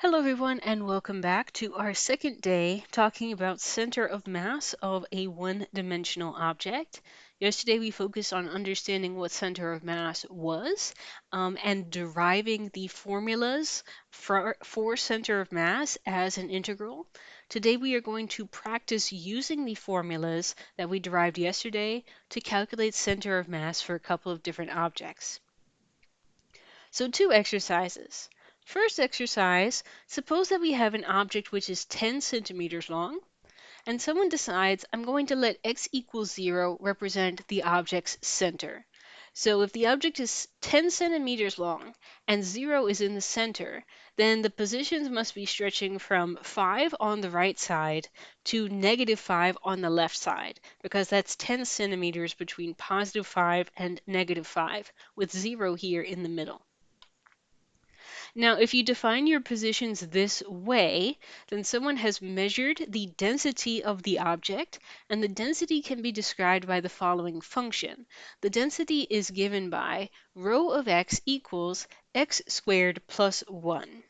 Hello, everyone, and welcome back to our second day talking about center of mass of a one-dimensional object. Yesterday, we focused on understanding what center of mass was and deriving the formulas for center of mass as an integral. Today, we are going to practice using the formulas that we derived yesterday to calculate center of mass for a couple of different objects. So two exercises. First exercise, suppose that we have an object which is 10 centimeters long, and someone decides I'm going to let x equals 0 represent the object's center. So if the object is 10 centimeters long and 0 is in the center, then the positions must be stretching from 5 on the right side to -5 on the left side, because that's 10 centimeters between +5 and -5, with 0 here in the middle. Now, if you define your positions this way, then someone has measured the density of the object, and the density can be described by the following function. The density is given by rho of x equals x squared plus 1.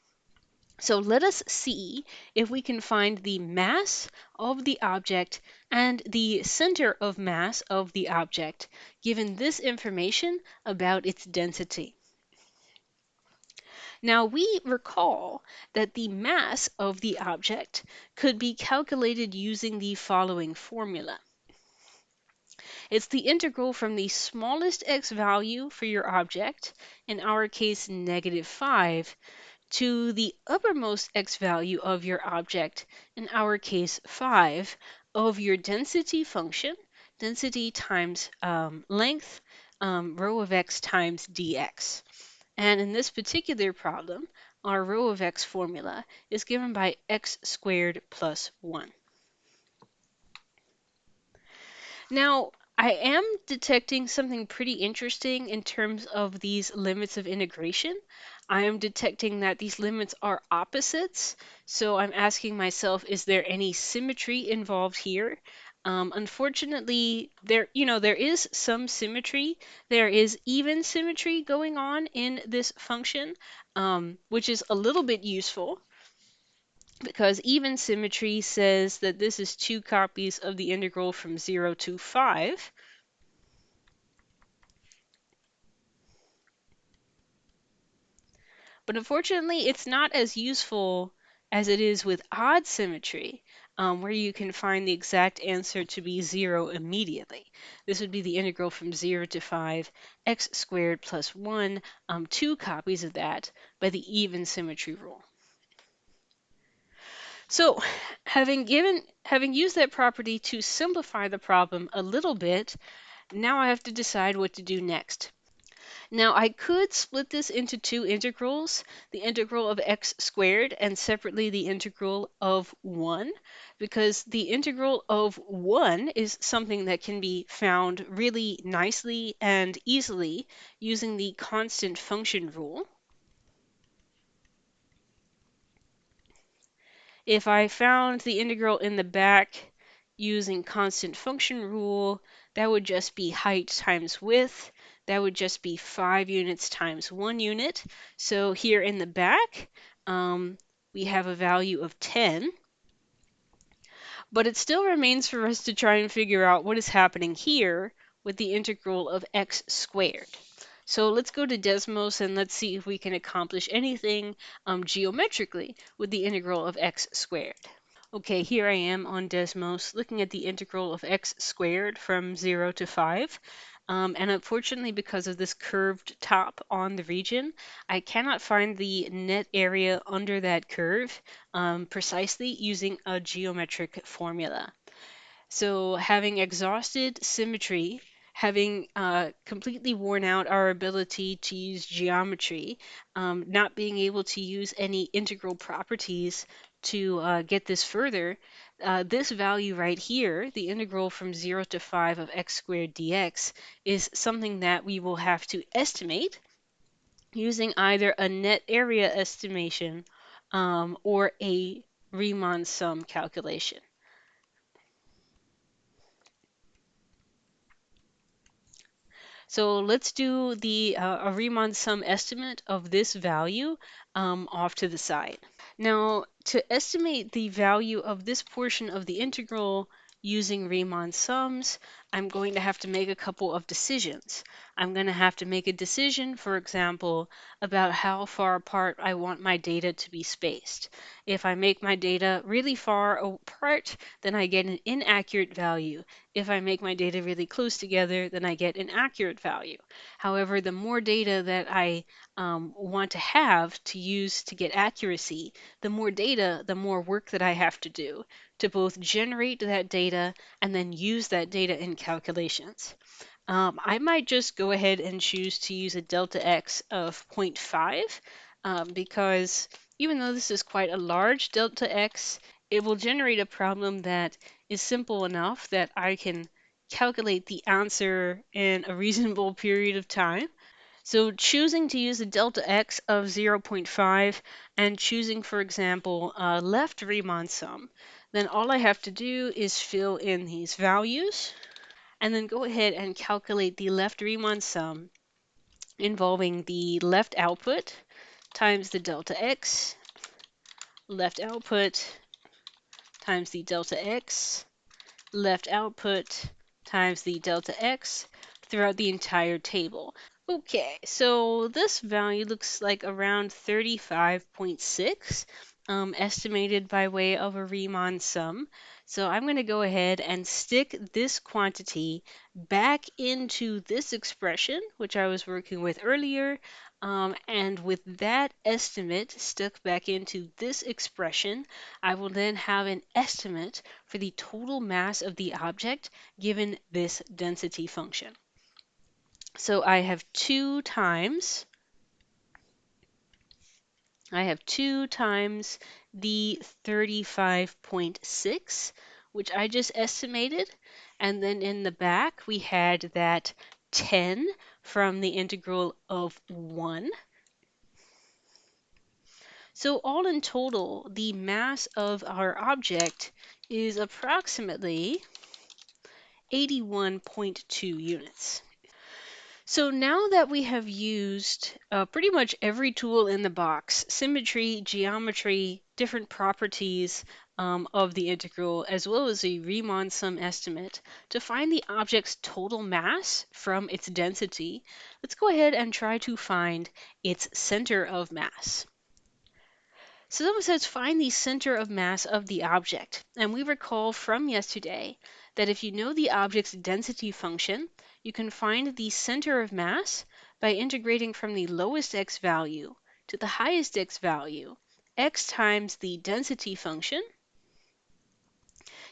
So let us see if we can find the mass of the object and the center of mass of the object, given this information about its density. Now we recall that the mass of the object could be calculated using the following formula. It's the integral from the smallest x value for your object, in our case -5, to the uppermost x value of your object, in our case 5, of your density function, density times length, rho of x times dx. And in this particular problem, our rho of x formula is given by x squared plus 1. Now, I am detecting something pretty interesting in terms of these limits of integration. I am detecting that these limits are opposites. So I'm asking myself, is there any symmetry involved here? Unfortunately, there is some symmetry. There is even symmetry going on in this function, which is a little bit useful, because even symmetry says that this is 2 copies of the integral from 0 to 5. But unfortunately, it's not as useful as it is with odd symmetry, where you can find the exact answer to be 0 immediately. This would be the integral from 0 to 5, x squared plus 1, 2 copies of that by the even symmetry rule. So having used that property to simplify the problem a little bit, now I have to decide what to do next. Now I could split this into two integrals, the integral of x squared and separately the integral of 1, because the integral of 1 is something that can be found really nicely and easily using the constant function rule. If I found the integral in the back using constant function rule, that would just be height times width. That would just be 5 units times 1 unit. So here in the back, we have a value of 10. But it still remains for us to try and figure out what is happening here with the integral of x squared. So let's go to Desmos and let's see if we can accomplish anything geometrically with the integral of x squared. Okay, here I am on Desmos looking at the integral of x squared from 0 to 5. And unfortunately, because of this curved top on the region, I cannot find the net area under that curve precisely using a geometric formula. So having exhausted symmetry, having completely worn out our ability to use geometry, not being able to use any integral properties to get this further, this value right here, the integral from 0 to 5 of x squared dx, is something that we will have to estimate using either a net area estimation or a Riemann sum calculation. So let's do the a Riemann sum estimate of this value off to the side. Now, to estimate the value of this portion of the integral using Riemann sums, I'm going to have to make a couple of decisions. I'm going to have to make a decision, for example, about how far apart I want my data to be spaced. If I make my data really far apart, then I get an inaccurate value. If I make my data really close together, then I get an accurate value. However, the more data that I want to have to use to get accuracy, the more data, the more work that I have to do to both generate that data and then use that data in calculations. I might just go ahead and choose to use a delta x of 0.5 because even though this is quite a large delta x, it will generate a problem that is simple enough that I can calculate the answer in a reasonable period of time. So choosing to use a delta x of 0.5 and choosing, for example, a left Riemann sum, then all I have to do is fill in these values and then go ahead and calculate the left Riemann sum involving the left output times the delta x, left output times the delta x, left output times the delta x throughout the entire table. Okay, so this value looks like around 35.6, estimated by way of a Riemann sum. So I'm going to go ahead and stick this quantity back into this expression, which I was working with earlier. And with that estimate stuck back into this expression, I will then have an estimate for the total mass of the object given this density function. So I have 2 times the 35.6, which I just estimated. And then in the back, we had that 10 from the integral of 1. So all in total, the mass of our object is approximately 81.2 units. So now that we have used pretty much every tool in the box, symmetry, geometry, different properties of the integral, as well as a Riemann sum estimate, to find the object's total mass from its density, let's go ahead and try to find its center of mass. So someone says find the center of mass of the object. And we recall from yesterday that if you know the object's density function, you can find the center of mass by integrating from the lowest x value to the highest x value, x times the density function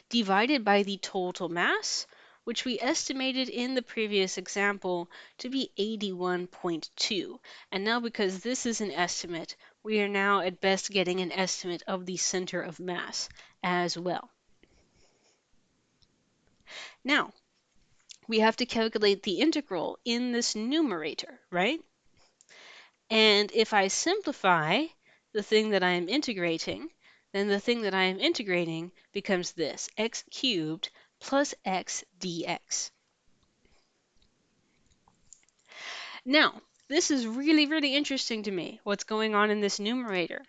divided by the total mass, which we estimated in the previous example to be 81.2. And now because this is an estimate, we are now at best getting an estimate of the center of mass as well. Now, we have to calculate the integral in this numerator, right? And if I simplify the thing that I am integrating, then the thing that I am integrating becomes this, x cubed plus x dx. Now, this is really, really interesting to me, what's going on in this numerator.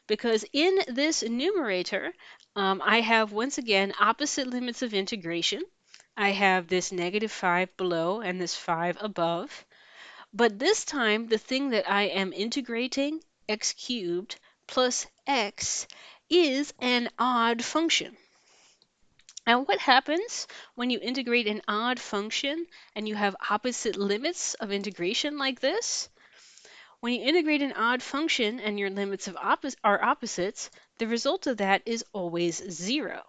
Because in this numerator, I have, once again, opposite limits of integration. I have this -5 below and this 5 above. But this time, the thing that I am integrating, x cubed plus x, is an odd function. And what happens when you integrate an odd function and you have opposite limits of integration like this? When you integrate an odd function and your limits are opposites, the result of that is always 0.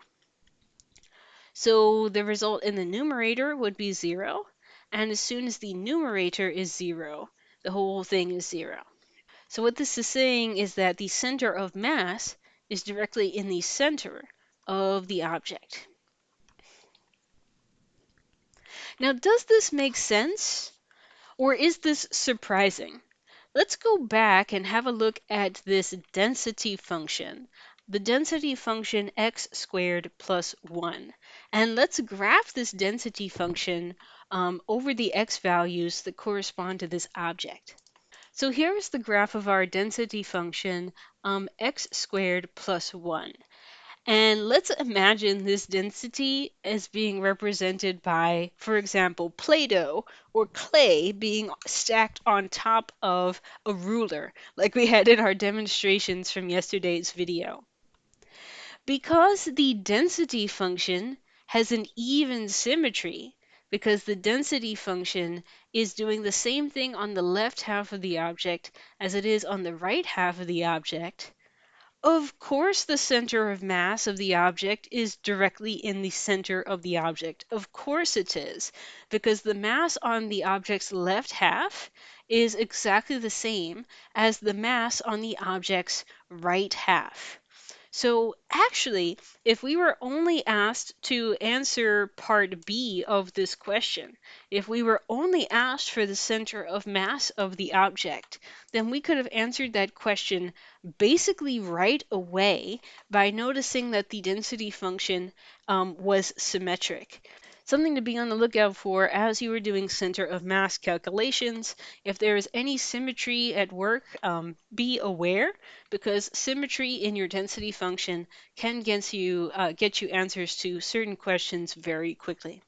So the result in the numerator would be 0, and as soon as the numerator is 0, the whole thing is 0. So what this is saying is that the center of mass is directly in the center of the object. Now, does this make sense? Or is this surprising? Let's go back and have a look at this density function, the density function x squared plus 1. And let's graph this density function over the x values that correspond to this object. So here is the graph of our density function, x squared plus 1. And let's imagine this density as being represented by, for example, Play-Doh or clay being stacked on top of a ruler, like we had in our demonstrations from yesterday's video. Because the density function has an even symmetry, because the density function is doing the same thing on the left half of the object as it is on the right half of the object, of course, the center of mass of the object is directly in the center of the object. Of course it is, because the mass on the object's left half is exactly the same as the mass on the object's right half. So actually, if we were only asked to answer part B of this question, if we were only asked for the center of mass of the object, then we could have answered that question basically right away by noticing that the density function was symmetric. Something to be on the lookout for as you are doing center of mass calculations. If there is any symmetry at work, be aware, because symmetry in your density function can get you answers to certain questions very quickly.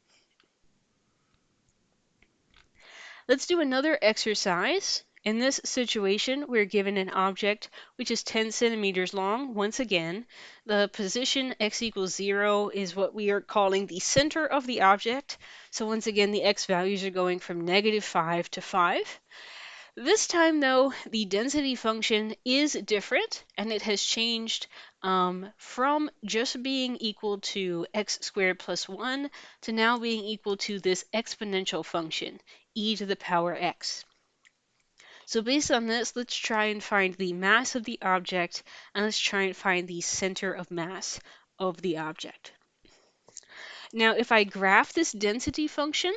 Let's do another exercise. In this situation, we're given an object which is 10 centimeters long. Once again, the position x equals 0 is what we are calling the center of the object. So once again, the x values are going from -5 to 5. This time, though, the density function is different, and it has changed from just being equal to x squared plus 1 to now being equal to this exponential function, e to the power x. So based on this, let's try and find the mass of the object, and let's try and find the center of mass of the object. Now, if I graph this density function,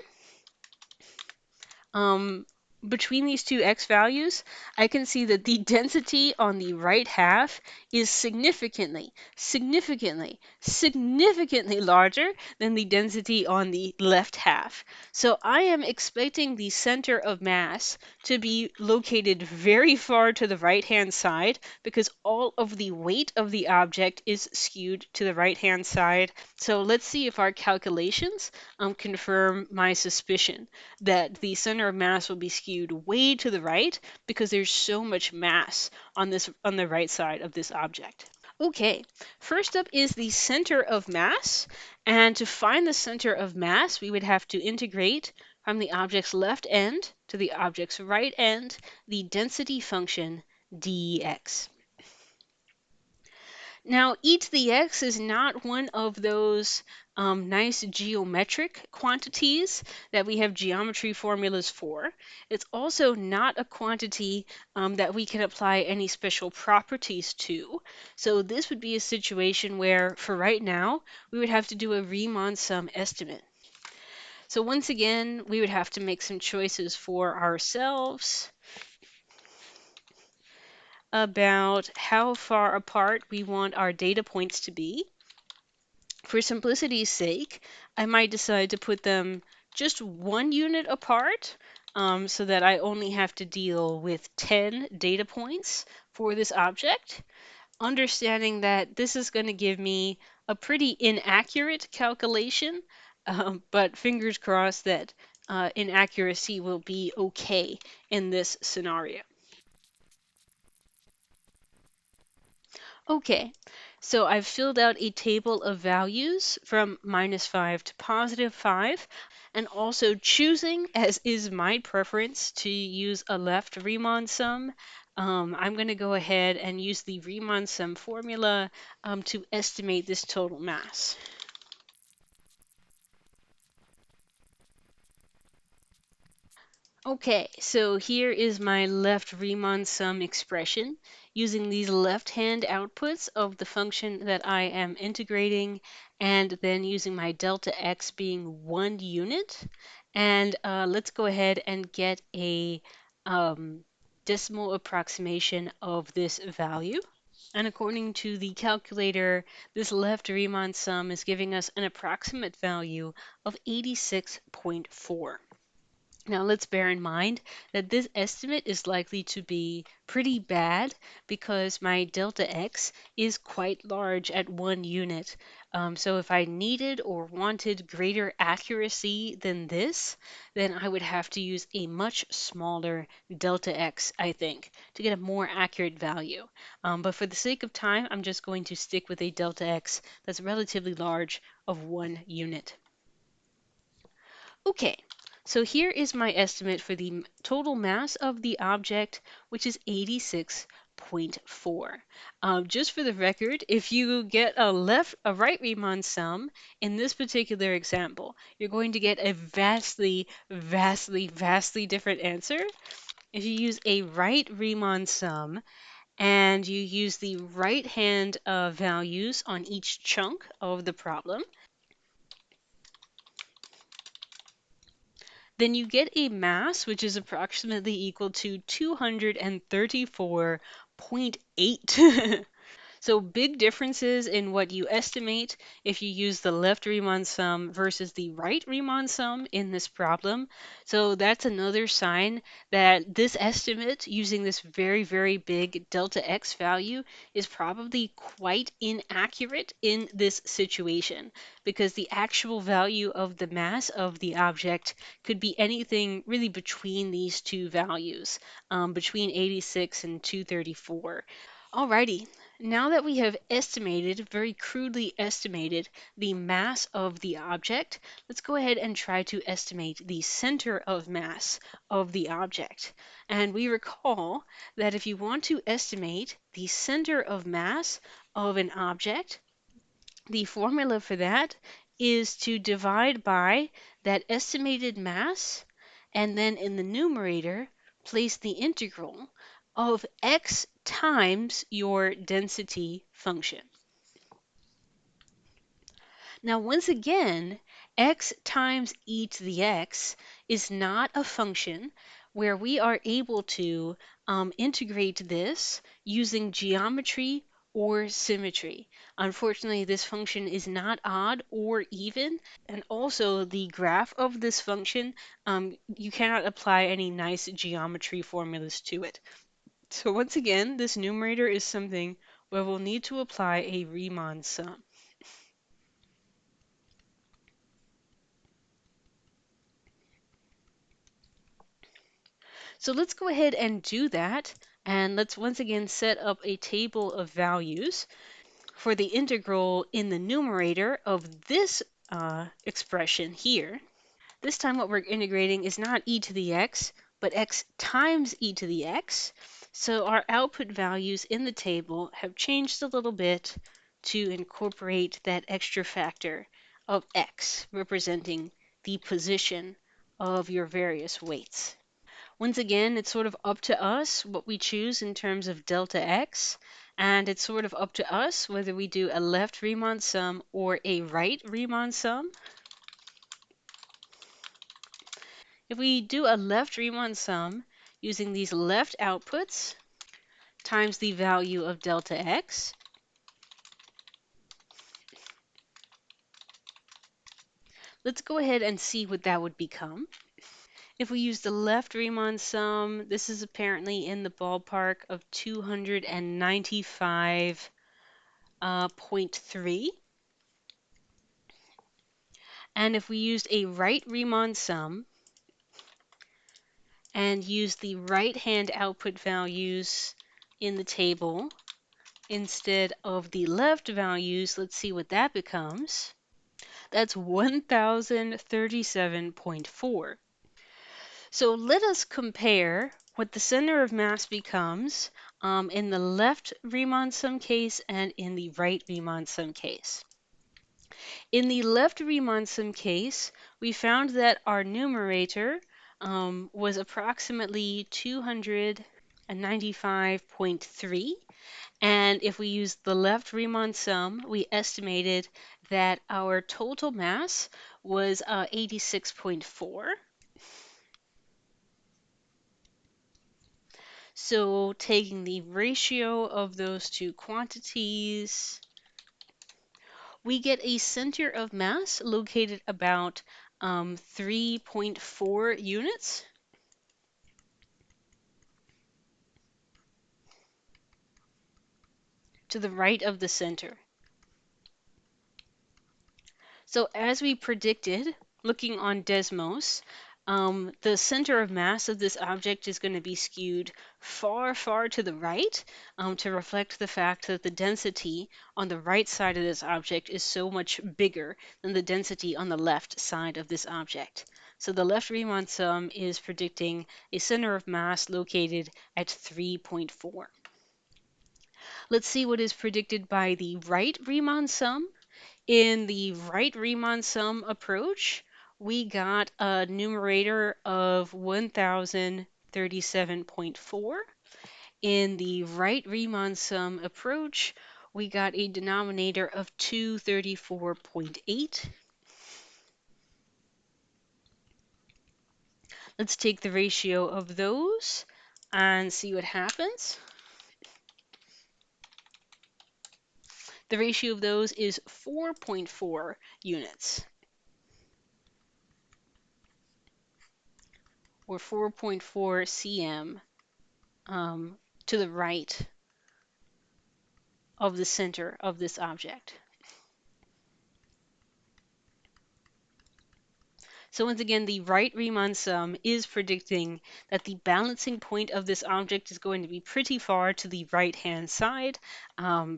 um, between these two x values, I can see that the density on the right half is significantly larger than the density on the left half. So I am expecting the center of mass to be located very far to the right-hand side because all of the weight of the object is skewed to the right-hand side. So let's see if our calculations confirm my suspicion that the center of mass will be skewed way to the right because there's so much mass on the right side of this object. Okay, first up is the center of mass, and to find the center of mass, we would have to integrate from the object's left end to the object's right end the density function dx. Now, e to the x is not one of those nice geometric quantities that we have geometry formulas for. It's also not a quantity that we can apply any special properties to. So this would be a situation where, for right now, we would have to do a Riemann sum estimate. So once again, we would have to make some choices for ourselves about how far apart we want our data points to be. For simplicity's sake, I might decide to put them just 1 unit apart so that I only have to deal with 10 data points for this object, understanding that this is going to give me a pretty inaccurate calculation, but fingers crossed that inaccuracy will be okay in this scenario. Okay, so I've filled out a table of values from -5 to +5, and also choosing, as is my preference, to use a left Riemann sum. I'm going to go ahead and use the Riemann sum formula to estimate this total mass. Okay, so here is my left Riemann sum expression using these left-hand outputs of the function that I am integrating, and then using my delta x being 1 unit. And let's go ahead and get a decimal approximation of this value. And according to the calculator, this left Riemann sum is giving us an approximate value of 86.4. Now let's bear in mind that this estimate is likely to be pretty bad because my delta x is quite large at 1 unit. So if I needed or wanted greater accuracy than this, then I would have to use a much smaller delta x, I think, to get a more accurate value. But for the sake of time, I'm just going to stick with a delta x that's relatively large of 1 unit. Okay, so here is my estimate for the total mass of the object, which is 86.4. Just for the record, if you get a right Riemann sum in this particular example, you're going to get a vastly different answer. If you use a right Riemann sum and you use the right hand values on each chunk of the problem, then you get a mass which is approximately equal to 234.8. So big differences in what you estimate if you use the left Riemann sum versus the right Riemann sum in this problem. So that's another sign that this estimate using this very big delta x value is probably quite inaccurate in this situation because the actual value of the mass of the object could be anything really between these two values, between 86 and 234. Alrighty, now that we have estimated, very crudely estimated, the mass of the object, let's go ahead and try to estimate the center of mass of the object. And we recall that if you want to estimate the center of mass of an object, the formula for that is to divide by that estimated mass, and then in the numerator, place the integral of x times your density function. Now, once again, x times e to the x is not a function where we are able to integrate this using geometry or symmetry. Unfortunately, this function is not odd or even, and also the graph of this function, you cannot apply any nice geometry formulas to it. So once again, this numerator is something where we'll need to apply a Riemann sum. So let's go ahead and do that. And let's once again set up a table of values for the integral in the numerator of this expression here. This time what we're integrating is not e to the x, but x times e to the x. So our output values in the table have changed a little bit to incorporate that extra factor of x, representing the position of your various weights. Once again, it's sort of up to us what we choose in terms of delta x, and it's sort of up to us whether we do a left Riemann sum or a right Riemann sum. If we do a left Riemann sum using these left outputs times the value of delta x, let's go ahead and see what that would become. If we use the left Riemann sum, this is apparently in the ballpark of 295.3. And if we used a right Riemann sum and use the right hand output values in the table instead of the left values, let's see what that becomes. That's 1037.4. So let us compare what the center of mass becomes in the left Riemann sum case and in the right Riemann sum case. In the left Riemann sum case, we found that our numerator was approximately 295.3. And if we use the left Riemann sum, we estimated that our total mass was 86.4. So taking the ratio of those two quantities, we get a center of mass located about 3.4 units to the right of the center. So as we predicted, looking on Desmos, the center of mass of this object is going to be skewed far, far to the right to reflect the fact that the density on the right side of this object is so much bigger than the density on the left side of this object. So the left Riemann sum is predicting a center of mass located at 3.4. Let's see what is predicted by the right Riemann sum. In the right Riemann sum approach, we got a numerator of 1037.4. In the right Riemann sum approach, we got a denominator of 234.8. Let's take the ratio of those and see what happens. The ratio of those is 4.4 units, or 4.4 cm to the right of the center of this object. So once again, the right Riemann sum is predicting that the balancing point of this object is going to be pretty far to the right-hand side,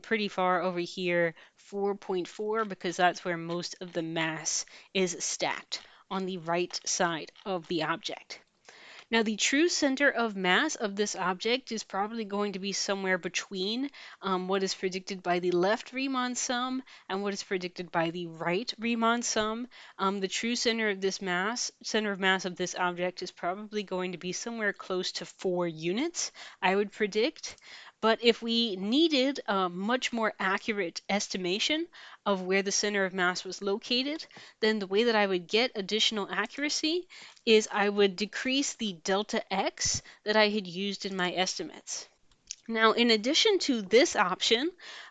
pretty far over here, 4.4, because that's where most of the mass is stacked on the right side of the object. Now, the true center of mass of this object is probably going to be somewhere between what is predicted by the left Riemann sum and what is predicted by the right Riemann sum. The true center of this center of mass of this object is probably going to be somewhere close to 4 units, I would predict. But if we needed a much more accurate estimation of where the center of mass was located, then the way that I would get additional accuracy is I would decrease the delta x that I had used in my estimates. Now, in addition to this option,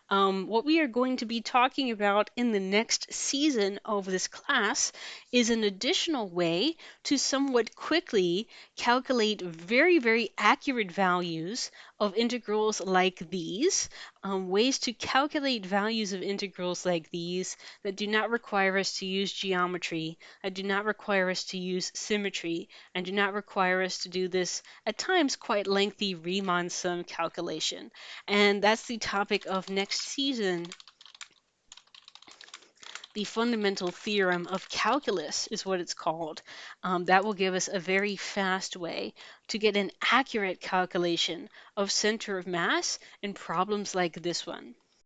what we are going to be talking about in the next season of this class is an additional way to somewhat quickly calculate very, very accurate values of integrals like these, ways to calculate values of integrals like these that do not require us to use geometry, that do not require us to use symmetry, and do not require us to do this at times quite lengthy Riemann sum calculation. And that's the topic of next season. The fundamental theorem of calculus is what it's called. That will give us a very fast way to get an accurate calculation of center of mass in problems like this one.